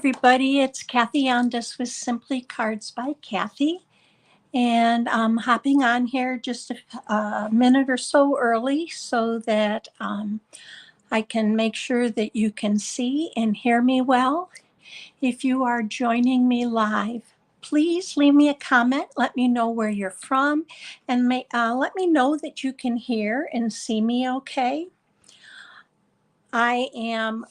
everybody. It's Kathy Ondas with Simply Cards by Kathy. And I'm hopping on here just a minute or so early so that I can make sure that you can see and hear me well. If you are joining me live, please leave me a comment. Let me know where you're from and let me know that you can hear and see me okay. I am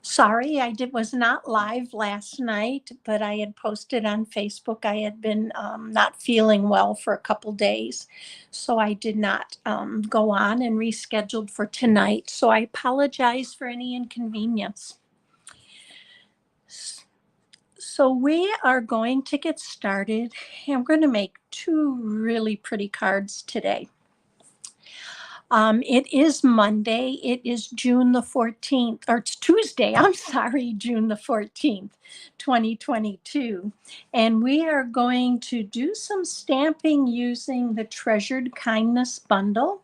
sorry, was not live last night, but I had posted on Facebook. I had been not feeling well for a couple days, so I did not go on and rescheduled for tonight. So I apologize for any inconvenience. So we are going to get started. I'm going to make two really pretty cards today. It is Monday. It is June the 14th, or it's Tuesday. I'm sorry, June the 14th, 2022. And we are going to do some stamping using the Treasured Kindness bundle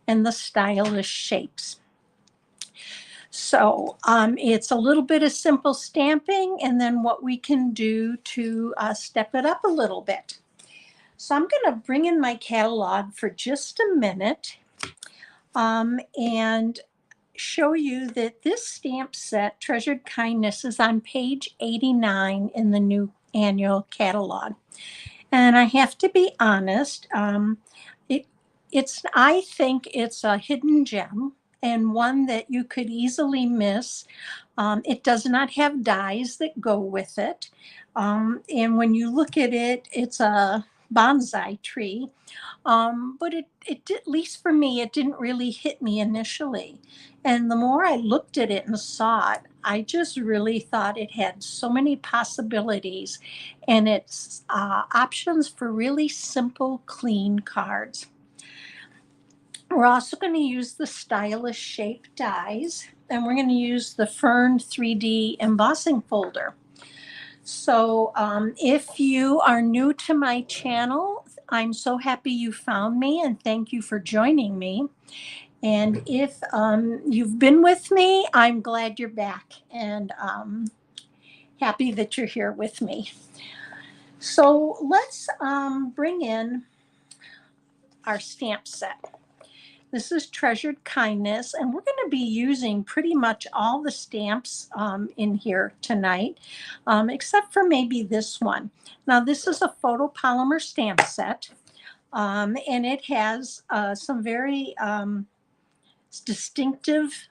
and the Stylish Shapes. So it's a little bit of simple stamping and then what we can do to step it up a little bit. So I'm going to bring in my catalog for just a minute. And show you that this stamp set, Treasured Kindness, is on page 89 in the new annual catalog. And I have to be honest, I think it's a hidden gem and one that you could easily miss. It does not have dies that go with it. And when you look at it, it's a bonsai tree. But it at least for me, it didn't really hit me initially. And the more I looked at it and saw it, I just really thought it had so many possibilities and its options for really simple, clean cards. We're also going to use the Stylish Shape dies, and we're going to use the Fern 3D embossing folder. So if you are new to my channel, I'm so happy you found me and thank you for joining me. And if you've been with me, I'm glad you're back and happy that you're here with me. So let's bring in our stamp set. This is Treasured Kindness, and we're going to be using pretty much all the stamps in here tonight, except for maybe this one. Now, this is a photopolymer stamp set, and it has some very distinctive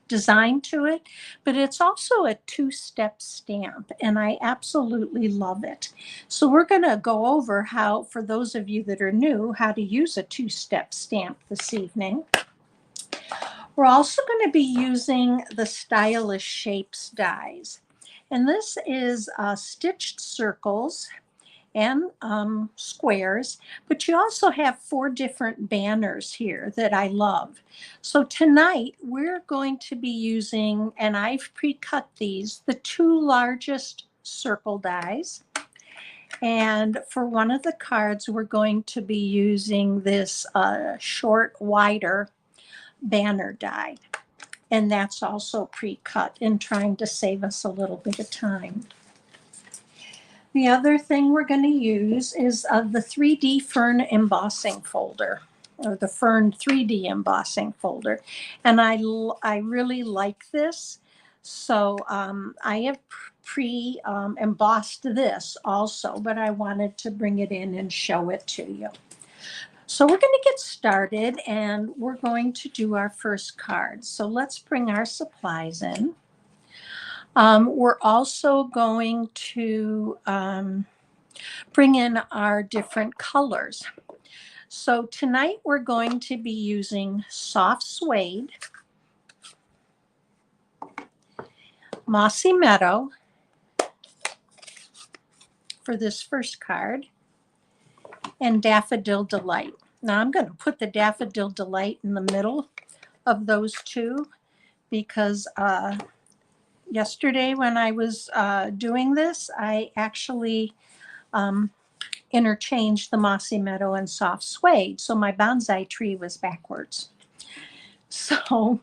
design to it, but it's also a two-step stamp, and I absolutely love it. So we're going to go over how, for those of you that are new, how to use a two-step stamp this evening. We're also going to be using the Stylish Shapes dies, and this is stitched circles and squares, but you also have 4 different banners here that I love. So tonight we're going to be using, and I've pre-cut these, the 2 largest circle dies. And for one of the cards, we're going to be using this short, wider banner die. And that's also pre-cut and trying to save us a little bit of time. The other thing we're going to use is the 3D Fern embossing folder, or the Fern 3D embossing folder. And I really like this. So I have pre-embossed this also, but I wanted to bring it in and show it to you. So we're going to get started and we're going to do our first card. So let's bring our supplies in. We're also going to bring in our different colors. So tonight we're going to be using soft suede, mossy meadow for this first card, and daffodil delight. Now I'm going to put the daffodil delight in the middle of those two because yesterday when I was doing this, I actually interchanged the mossy meadow and soft suede. So my bonsai tree was backwards. So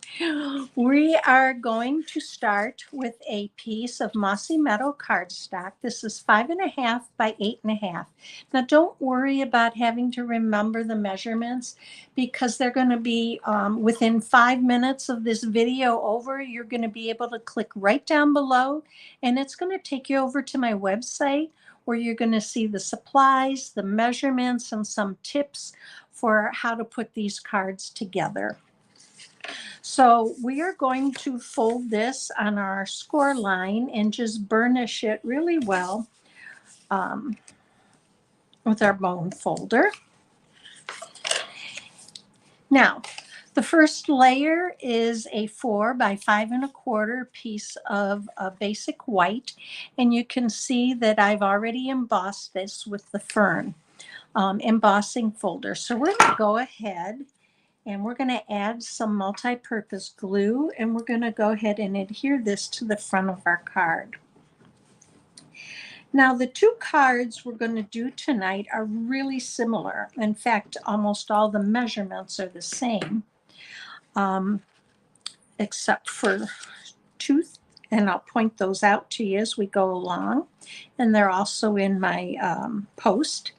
we are going to start with a piece of Mossy Meadow cardstock. This is 5.5 by 8.5. Now don't worry about having to remember the measurements because they're going to be within 5 minutes of this video over. You're going to be able to click right down below and it's going to take you over to my website where you're going to see the supplies, the measurements, and some tips for how to put these cards together. So we are going to fold this on our score line and just burnish it really well with our bone folder. Now, the first layer is a 4 by 5.25 piece of basic white, and you can see that I've already embossed this with the fern embossing folder. So we're going to go ahead and we're going to add some multi-purpose glue, and we're going to go ahead and adhere this to the front of our card. Now, the two cards we're going to do tonight are really similar. In fact, almost all the measurements are the same, except for two, and I'll point those out to you as we go along. And they're also in my post.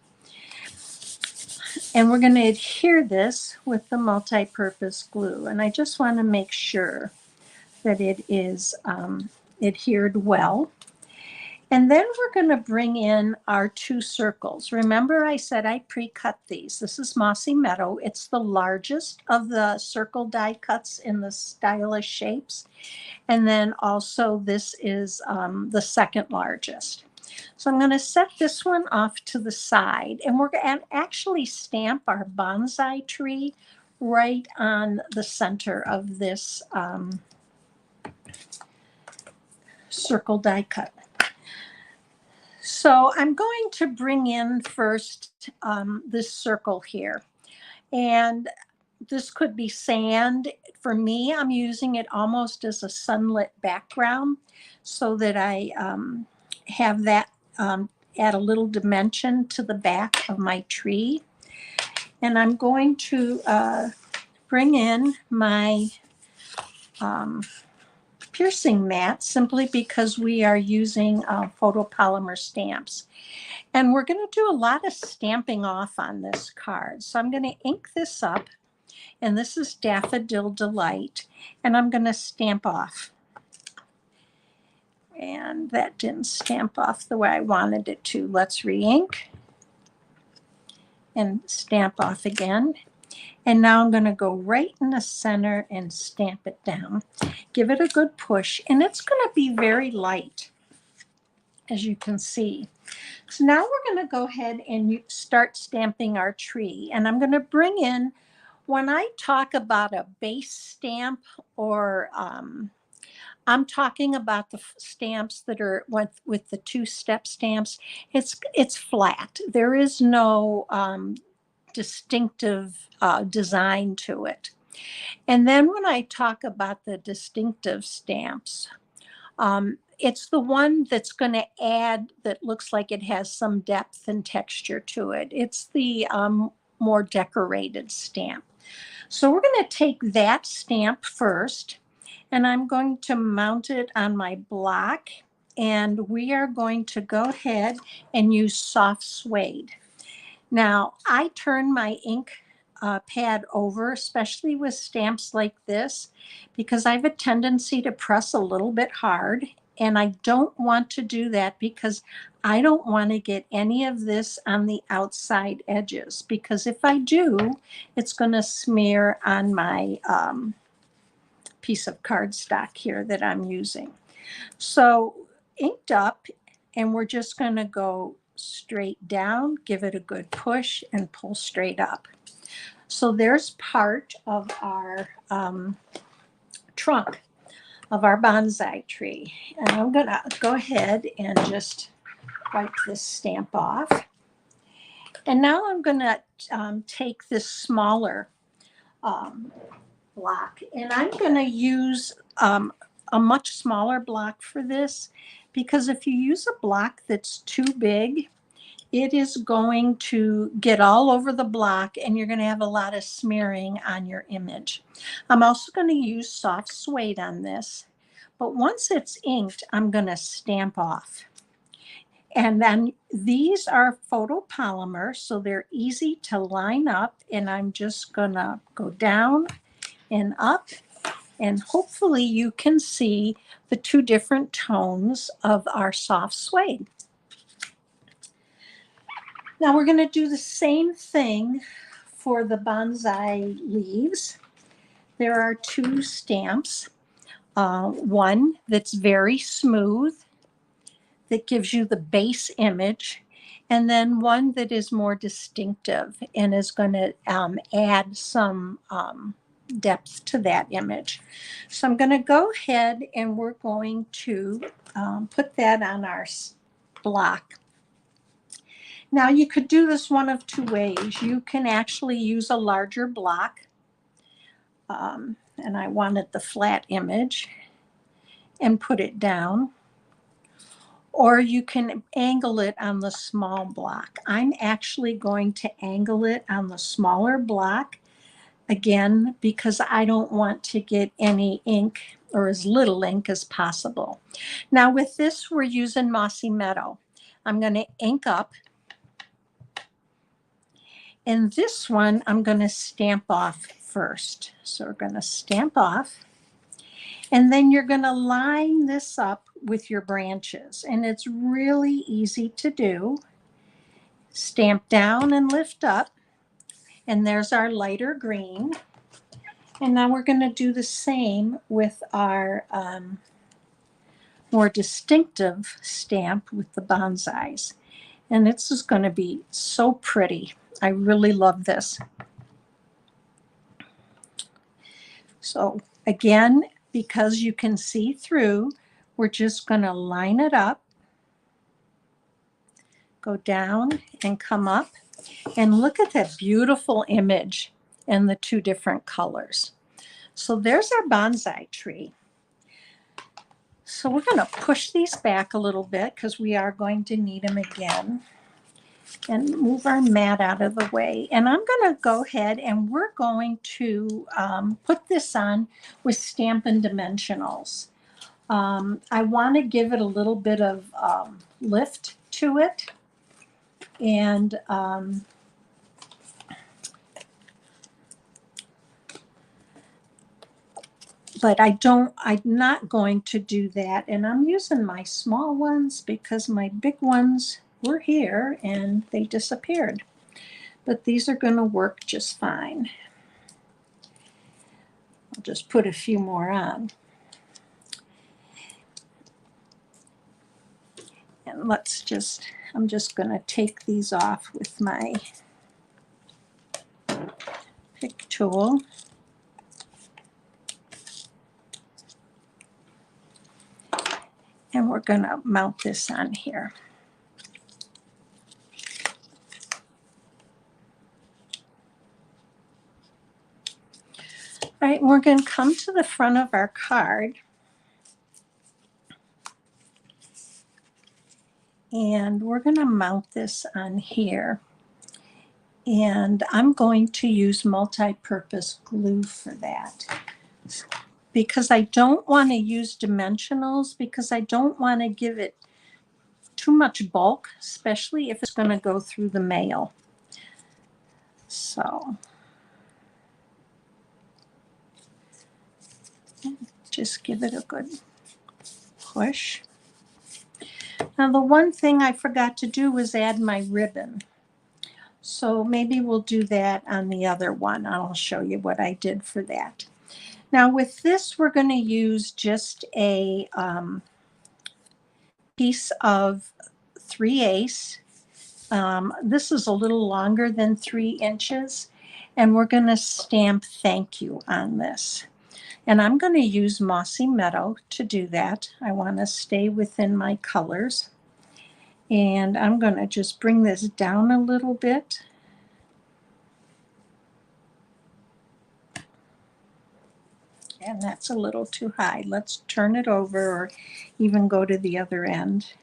And we're going to adhere this with the multi-purpose glue. And I just want to make sure that it is adhered well. And then we're going to bring in our 2 circles. Remember I said I pre-cut these. This is Mossy Meadow. It's the largest of the circle die cuts in the stylish shapes. And then also this is the second largest. So I'm going to set this one off to the side, and we're going to actually stamp our bonsai tree right on the center of this circle die cut. So I'm going to bring in first this circle here, and this could be sand. For me, I'm using it almost as a sunlit background so that I have that add a little dimension to the back of my tree. And I'm going to bring in my piercing mat simply because we are using photopolymer stamps. And we're going to do a lot of stamping off on this card. So I'm going to ink this up, and this is Daffodil Delight, and I'm going to stamp off. And that didn't stamp off the way I wanted it to. Let's re-ink and stamp off again. And now I'm going to go right in the center and stamp it down. Give it a good push, and it's going to be very light, as you can see. So now we're going to go ahead and start stamping our tree. And I'm going to bring in, when I talk about a base stamp or I'm talking about the stamps that are with the 2-step stamps. It's flat. There is no distinctive design to it. And then when I talk about the distinctive stamps, it's the one that's going to add, that looks like it has some depth and texture to it. It's the more decorated stamp. So we're going to take that stamp first, and I'm going to mount it on my block, and we are going to go ahead and use soft suede. Now, I turn my ink pad over, especially with stamps like this, because I have a tendency to press a little bit hard, and I don't want to do that because I don't want to get any of this on the outside edges, because if I do, it's going to smear on my piece of cardstock here that I'm using. So inked up, and we're just going to go straight down, give it a good push, and pull straight up. So there's part of our trunk of our bonsai tree. And I'm going to go ahead and just wipe this stamp off. And now I'm going to take this smaller block, and I'm going to use a much smaller block for this, because if you use a block that's too big, it is going to get all over the block and you're going to have a lot of smearing on your image. I'm also going to use soft suede on this, but once it's inked, I'm going to stamp off. And then these are photopolymer, so they're easy to line up, and I'm just going to go down and up, and hopefully you can see the two different tones of our soft suede. Now we're going to do the same thing for the bonsai leaves. There are two stamps, one that's very smooth, that gives you the base image, and then one that is more distinctive and is going to add some depth to that image. So I'm going to go ahead and we're going to put that on our block. Now you could do this one of two ways. You can actually use a larger block, and I wanted the flat image, and put it down. Or you can angle it on the small block. I'm actually going to angle it on the smaller block, again, because I don't want to get any ink or as little ink as possible. Now with this, we're using Mossy Meadow. I'm going to ink up. And this one, I'm going to stamp off first. So we're going to stamp off. And then you're going to line this up with your branches. And it's really easy to do. Stamp down and lift up. And there's our lighter green. And now we're going to do the same with our more distinctive stamp with the bonsais. And this is going to be so pretty. I really love this. So again, because you can see through, we're just going to line it up, go down and come up, and look at that beautiful image and the two different colors. So there's our bonsai tree. So we're going to push these back a little bit because we are going to need them again, and move our mat out of the way. And I'm going to go ahead and we're going to put this on with Stampin' Dimensionals. I want to give it a little bit of lift to it. And but I'm not going to do that. And I'm using my small ones because my big ones were here and they disappeared. But these are going to work just fine. I'll just put a few more on. And I'm just going to take these off with my pick tool. And we're going to mount this on here. All right, we're going to come to the front of our card. And we're going to mount this on here. And I'm going to use multi-purpose glue for that, because I don't want to use dimensionals, because I don't want to give it too much bulk, especially if it's going to go through the mail. So just give it a good push. Now the one thing I forgot to do was add my ribbon. So maybe we'll do that on the other one. I'll show you what I did for that. Now with this, we're going to use just a piece of 3/8. This is a little longer than 3 inches, and we're going to stamp thank you on this. And I'm going to use Mossy Meadow to do that. I want to stay within my colors. And I'm going to just bring this down a little bit. And that's a little too high. Let's turn it over, or even go to the other end.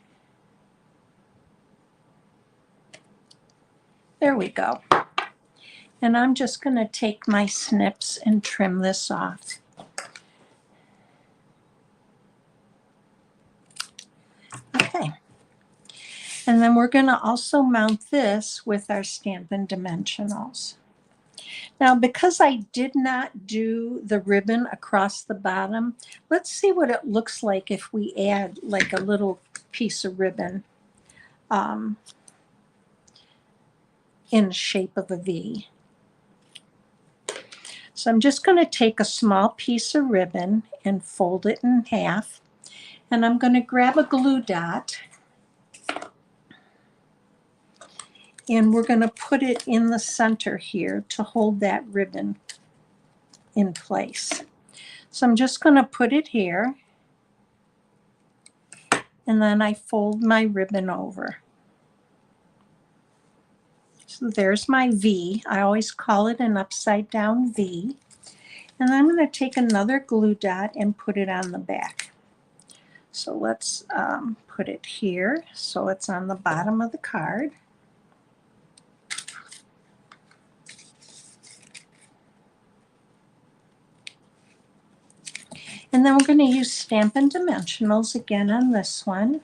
There we go. And I'm just going to take my snips and trim this off. Okay. And then we're going to also mount this with our Stampin' Dimensionals. Now, because I did not do the ribbon across the bottom, let's see what it looks like if we add like a little piece of ribbon in the shape of a V. So I'm just going to take a small piece of ribbon and fold it in half. And I'm going to grab a glue dot and we're going to put it in the center here to hold that ribbon in place. So I'm just going to put it here and then I fold my ribbon over. So there's my V. I always call it an upside down V. And I'm going to take another glue dot and put it on the back. So let's put it here so it's on the bottom of the card. And then we're going to use Stampin' Dimensionals again on this one.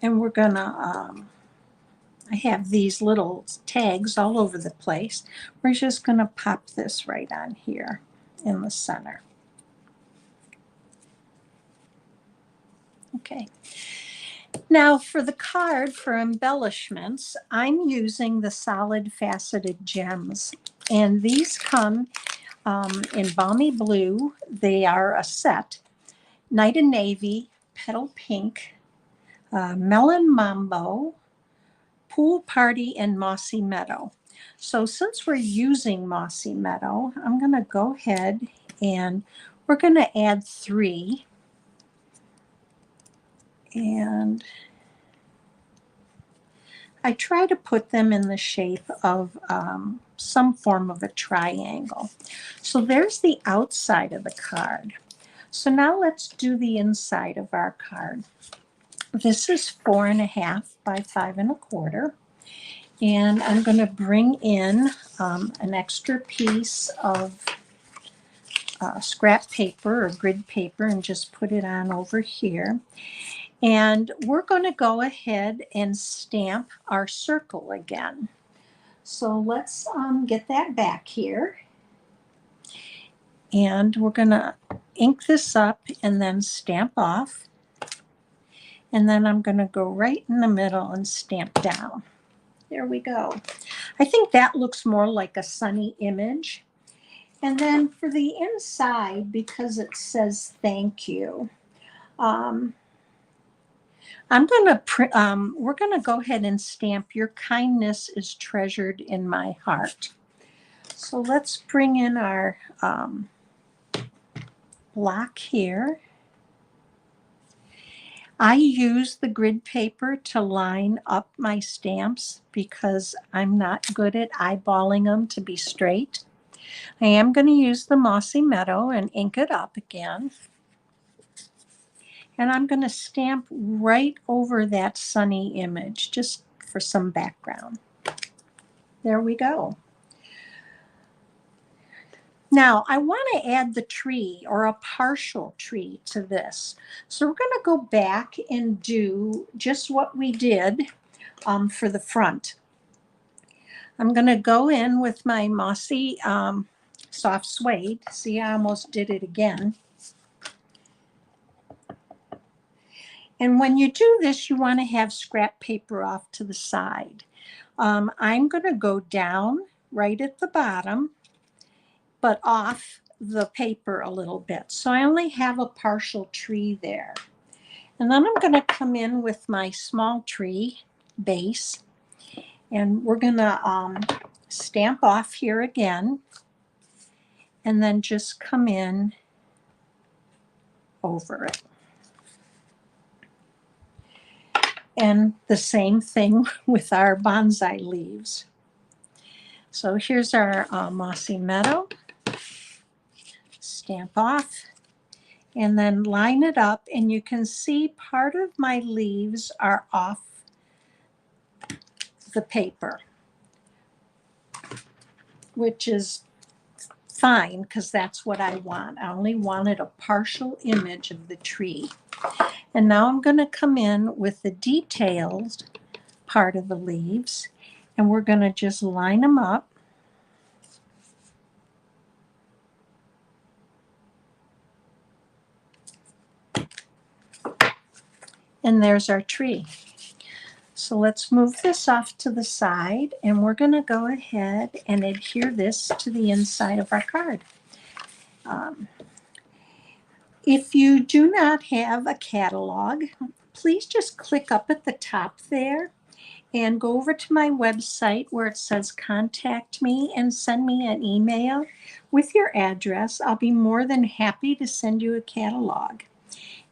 And we're going to, I have these little tags all over the place. We're just going to pop this right on here in the center. Okay. Now for the card for embellishments, I'm using the solid faceted gems. And these come in Balmy Blue. They are a set. Night and Navy, Petal Pink, Melon Mambo, Pool Party, and Mossy Meadow. So since we're using Mossy Meadow, I'm going to go ahead and we're going to add 3. And I try to put them in the shape of some form of a triangle. So there's the outside of the card. So now let's do the inside of our card. This is 4.5 by 5 1/4. And I'm going to bring in an extra piece of scrap paper or grid paper and just put it on over here. And we're going to go ahead and stamp our circle again. So let's get that back here. And we're going to ink this up and then stamp off. And then I'm going to go right in the middle and stamp down. There we go. I think that looks more like a sunny image. And then for the inside, because it says thank you, we're going to go ahead and stamp "Your kindness is treasured in my heart." So let's bring in our block here. I use the grid paper to line up my stamps because I'm not good at eyeballing them to be straight. I am going to use the Mossy Meadow and ink it up again. And I'm going to stamp right over that sunny image just for some background. There we go. Now I want to add the tree or a partial tree to this. So we're going to go back and do just what we did for the front. I'm going to go in with my Mossy soft suede. See, I almost did it again. And when you do this, you want to have scrap paper off to the side. I'm going to go down right at the bottom, but off the paper a little bit. So I only have a partial tree there. And then I'm going to come in with my small tree base, and we're going to stamp off here again, and then just come in over it. And the same thing with our bonsai leaves. So here's our Mossy Meadow. stamp off and then line it up, and you can see part of my leaves are off the paper, which is fine because that's what I want. I only wanted a partial image of the tree. And now I'm going to come in with the detailed part of the leaves, and we're going to just line them up. And there's our tree. So let's move this off to the side, and we're going to go ahead and adhere this to the inside of our card. If you do not have a catalog, please just click up at the top there and go over to my website where it says contact me and send me an email with your address. I'll be more than happy to send you a catalog.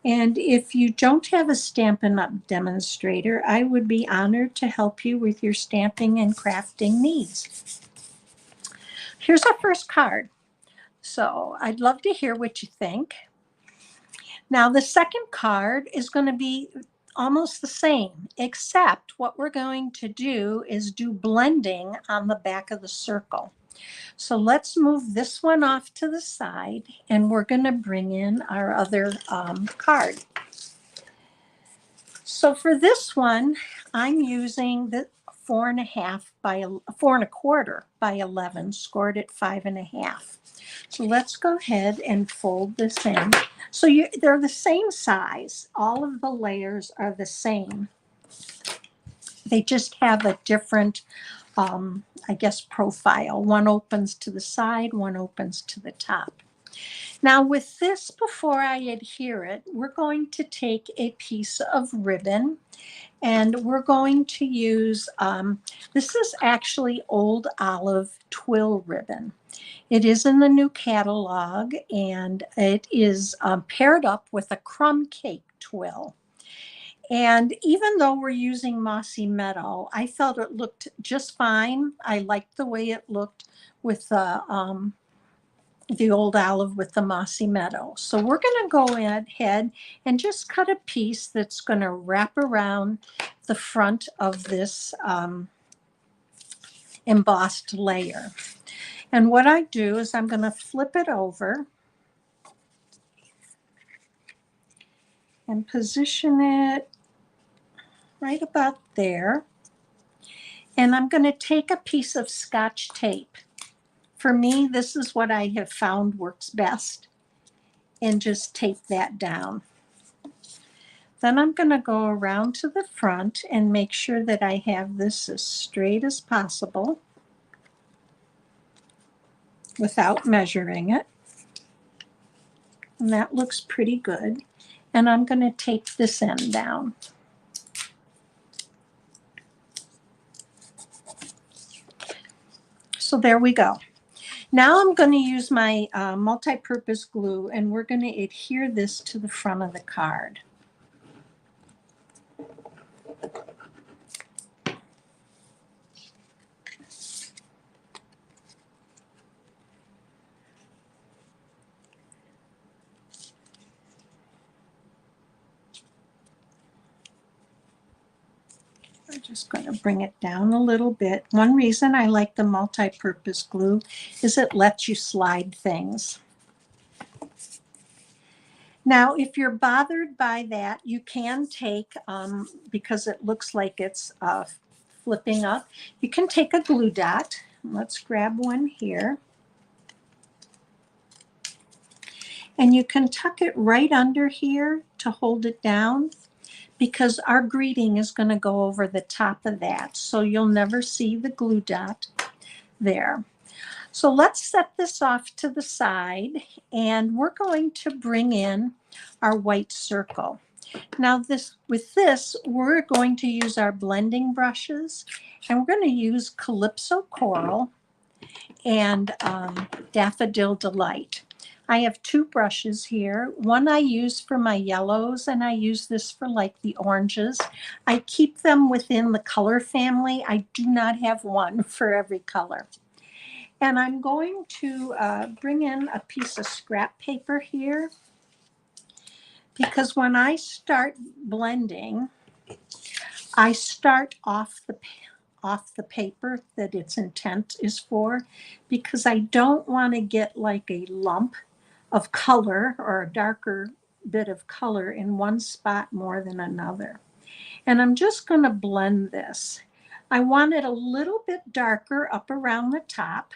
And if you don't have a Stampin' Up! Demonstrator, I would be honored to help you with your stamping and crafting needs. Here's our first card. So I'd love to hear what you think. Now the second card is going to be almost the same, except what we're going to do is do blending on the back of the circle. So let's move this one off to the side, and we're going to bring in our other card. So for this one, I'm using the 4.5 by 4.25 by 11, scored at 5.5. So let's go ahead and fold this in. So they're the same size. All of the layers are the same. They just have a different, I guess, profile. One opens to the side, one opens to the top. Now with this, before I adhere it, we're going to take a piece of ribbon, and we're going to use, this is actually Old Olive twill ribbon. It is in the new catalog, and it is paired up with a crumb cake twill. And even though we're using Mossy Meadow, I felt it looked just fine. I liked the way it looked with the Old Olive with the Mossy Meadow. So we're going to go ahead and just cut a piece that's going to wrap around the front of this embossed layer. And what I do is I'm going to flip it over and position it right about there. And I'm going to take a piece of Scotch tape. For me, this is what I have found works best, and just tape that down. Then I'm going to go around to the front and make sure that I have this as straight as possible without measuring it. And that looks pretty good. And I'm going to tape this end down. So there we go. Now I'm going to use my multi-purpose glue, and we're going to adhere this to the front of the card. I'm just going to bring it down a little bit. One reason I like the multi-purpose glue is it lets you slide things. Now, if you're bothered by that, you can take, because it looks like it's flipping up, you can take a glue dot. Let's grab one here. And you can tuck it right under here to hold it down, because our greeting is going to go over the top of that. So you'll never see the glue dot there. So let's set this off to the side, and we're going to bring in our white circle. Now with this, we're going to use our blending brushes, and we're going to use Calypso Coral and Daffodil Delight. I have two brushes here. One I use for my yellows, and I use this for like the oranges. I keep them within the color family. I do not have one for every color. And I'm going to bring in a piece of scrap paper here, because when I start blending, I start off the paper that its intent is for, because I don't want to get like a lump of color or a darker bit of color in one spot more than another. And I'm just going to blend this. I want it a little bit darker up around the top.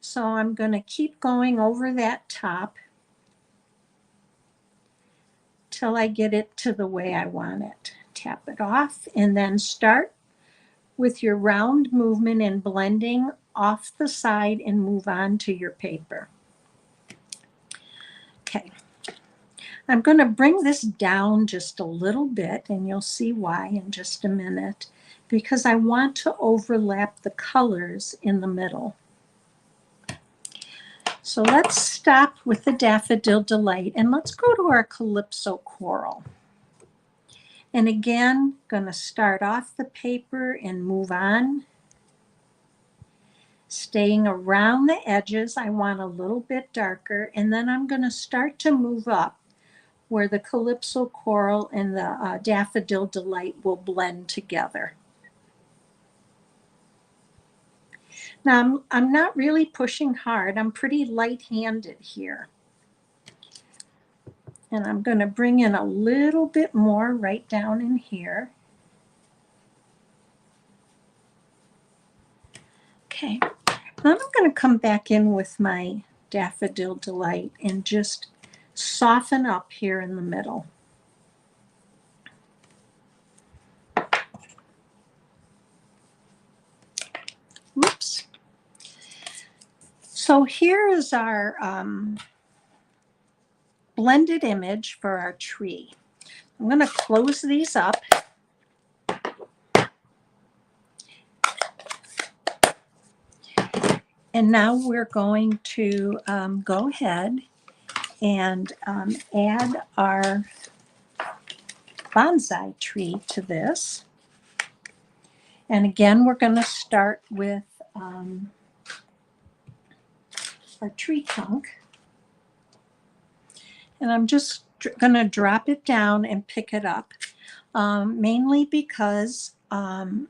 So I'm going to keep going over that top till I get it to the way I want it. Tap it off and then start with your round movement and blending off the side and move on to your paper. Okay. I'm going to bring this down just a little bit, and you'll see why in just a minute, because I want to overlap the colors in the middle. So let's stop with the Daffodil Delight and let's go to our Calypso Coral. And again, going to start off the paper and move on. Staying around the edges, I want a little bit darker, and then I'm going to start to move up where the Calypso Coral and the Daffodil Delight will blend together. Now, I'm not really pushing hard. I'm pretty light-handed here. And I'm going to bring in a little bit more right down in here. Okay, then I'm going to come back in with my Daffodil Delight and just soften up here in the middle. Whoops. So here is our blended image for our tree. I'm going to close these up. And now we're going to go ahead and add our bonsai tree to this. And again, we're going to start with our tree trunk. And I'm just going to drop it down and pick it up, mainly because the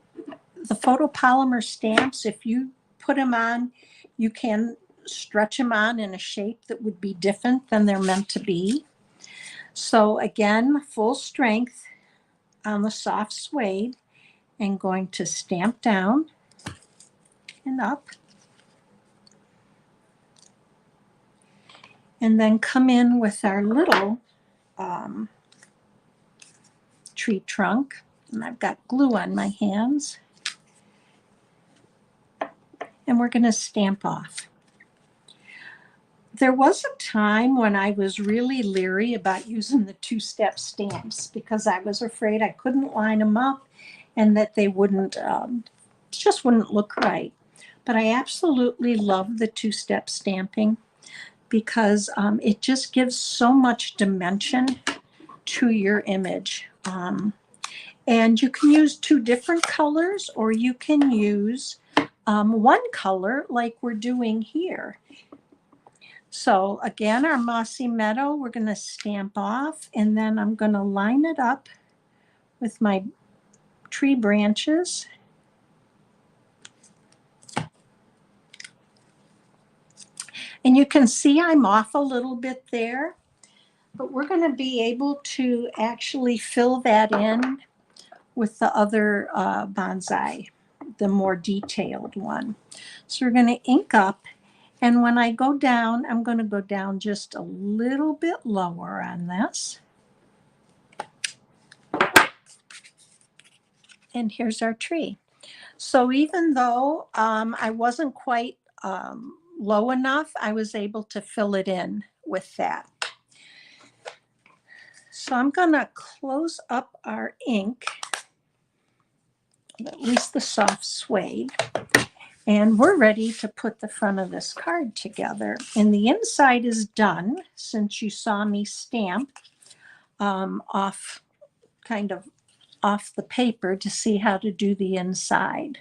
photopolymer stamps, if you put them on, you can stretch them on in a shape that would be different than they're meant to be. So again, full strength on the soft suede, and going to stamp down and up. And then come in with our little tree trunk. And I've got glue on my hands. And we're going to stamp off. There was a time when I was really leery about using the two-step stamps because I was afraid I couldn't line them up and that they wouldn't, just wouldn't look right. But I absolutely love the two-step stamping because it just gives so much dimension to your image. And you can use two different colors, or you can use one color like we're doing here. So again, our mossy meadow, we're going to stamp off, and then I'm going to line it up with my tree branches. And you can see I'm off a little bit there, but we're going to be able to actually fill that in with the other bonsai, the more detailed one. So we're going to ink up, and when I go down, I'm going to go down just a little bit lower on this. And here's our tree. So even though I wasn't quite low enough, I was able to fill it in with that. So I'm going to close up our ink, at least the soft suede, and we're ready to put the front of this card together. And the inside is done, since you saw me stamp off the paper to see how to do the inside.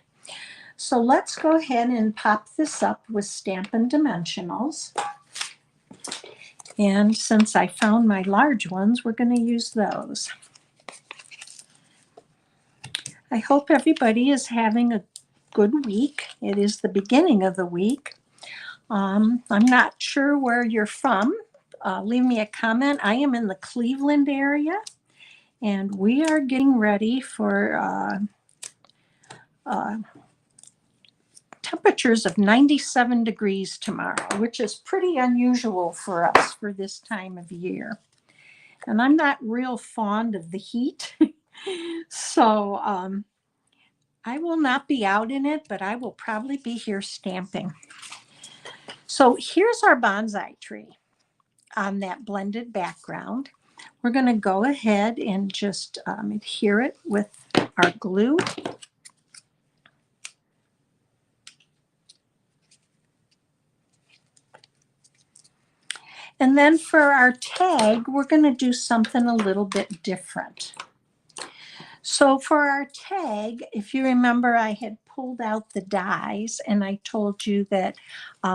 So let's go ahead and pop this up with Stampin' Dimensionals. And since I found my large ones, we're going to use those. I hope everybody is having a good week. It is the beginning of the week. I'm not sure where you're from. Leave me a comment. I am in the Cleveland area, and we are getting ready for temperatures of 97 degrees tomorrow, which is pretty unusual for us for this time of year. And I'm not real fond of the heat. So I will not be out in it, but I will probably be here stamping. So here's our bonsai tree on that blended background. We're going to go ahead and just adhere it with our glue. And then for our tag, we're going to do something a little bit different. So for our tag, if you remember, I had pulled out the dies and I told you that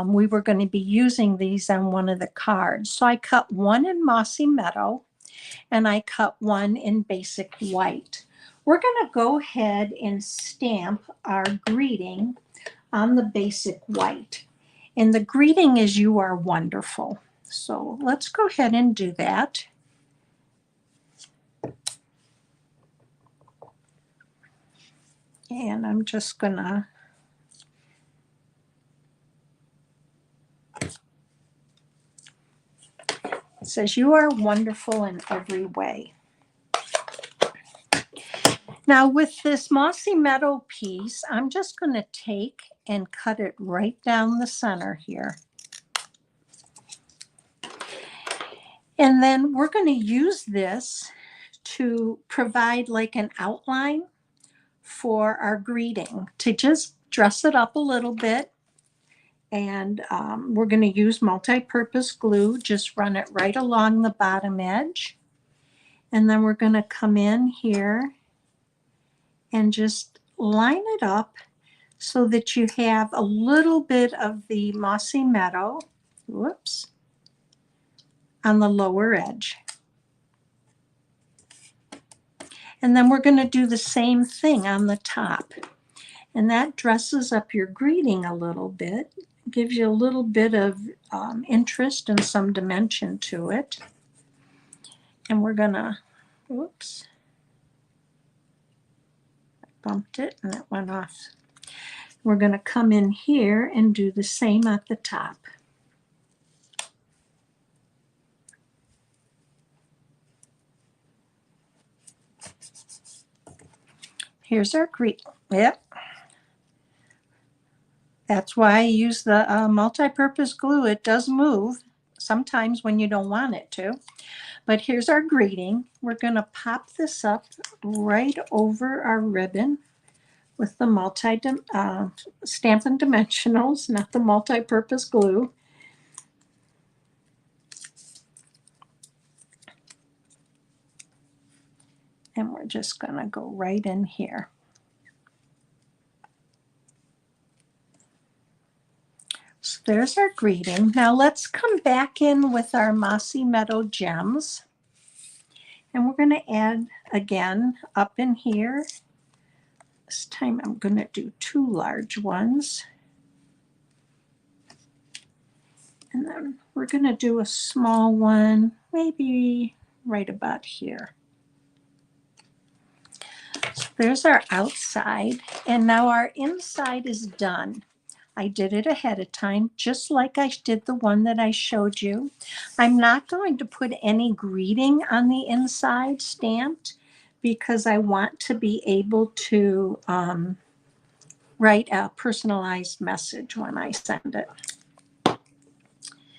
we were going to be using these on one of the cards. So I cut one in Mossy Meadow and I cut one in Basic White. We're going to go ahead and stamp our greeting on the Basic White. And the greeting is "You are wonderful." So let's go ahead and do that. And I'm just gonna it says "You are wonderful in every way." Now with this Mossy Meadow piece, I'm just going to take and cut it right down the center here. And then we're going to use this to provide like an outline for our greeting, to just dress it up a little bit. And we're going to use multi-purpose glue, just run it right along the bottom edge. And then we're going to come in here and just line it up so that you have a little bit of the Mossy Meadow, whoops, on the lower edge. And then we're going to do the same thing on the top. And that dresses up your greeting a little bit, gives you a little bit of interest and some dimension to it. And we're going to, whoops, I bumped it and it went off. We're going to come in here and do the same at the top. Here's our greeting. Yep. That's why I use the multi-purpose glue. It does move sometimes when you don't want it to. But here's our greeting. We're going to pop this up right over our ribbon with the Stampin' Dimensionals, not the multi-purpose glue. And we're just going to go right in here. So there's our greeting. Now let's come back in with our Mossy Meadow gems. And we're going to add again up in here. This time I'm going to do 2 large ones. And then we're going to do a small one, maybe right about here. So there's our outside. And now our inside is done. I did it ahead of time, just like I did the one that I showed you. I'm not going to put any greeting on the inside stamped because I want to be able to write a personalized message when I send it,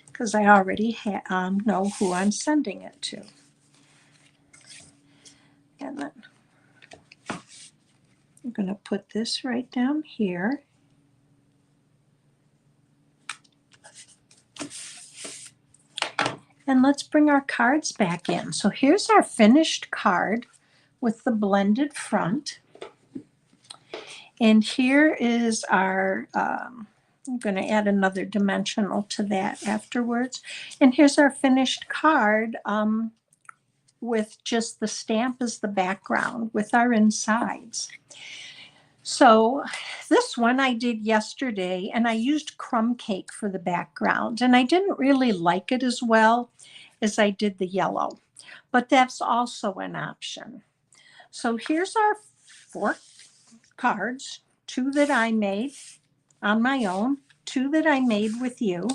because I already know who I'm sending it to. And then I'm going to put this right down here. And let's bring our cards back in. So here's our finished card with the blended front. And here is our, I'm going to add another dimensional to that afterwards. And here's our finished card with just the stamp as the background with our insides. So this one I did yesterday, and I used crumb cake for the background, and I didn't really like it as well as I did the yellow, but that's also an option. So here's our 4 cards, 2 that I made on my own, 2 that I made with you.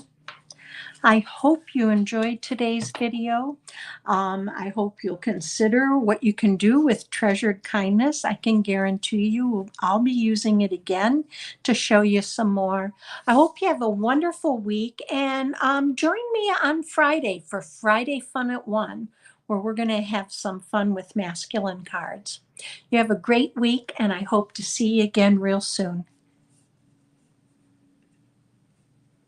I hope you enjoyed today's video. I hope you'll consider what you can do with Treasured Kindness. I can guarantee you I'll be using it again to show you some more. I hope you have a wonderful week, and join me on Friday for Friday Fun at 1, where we're going to have some fun with masculine cards. You have a great week, and I hope to see you again real soon.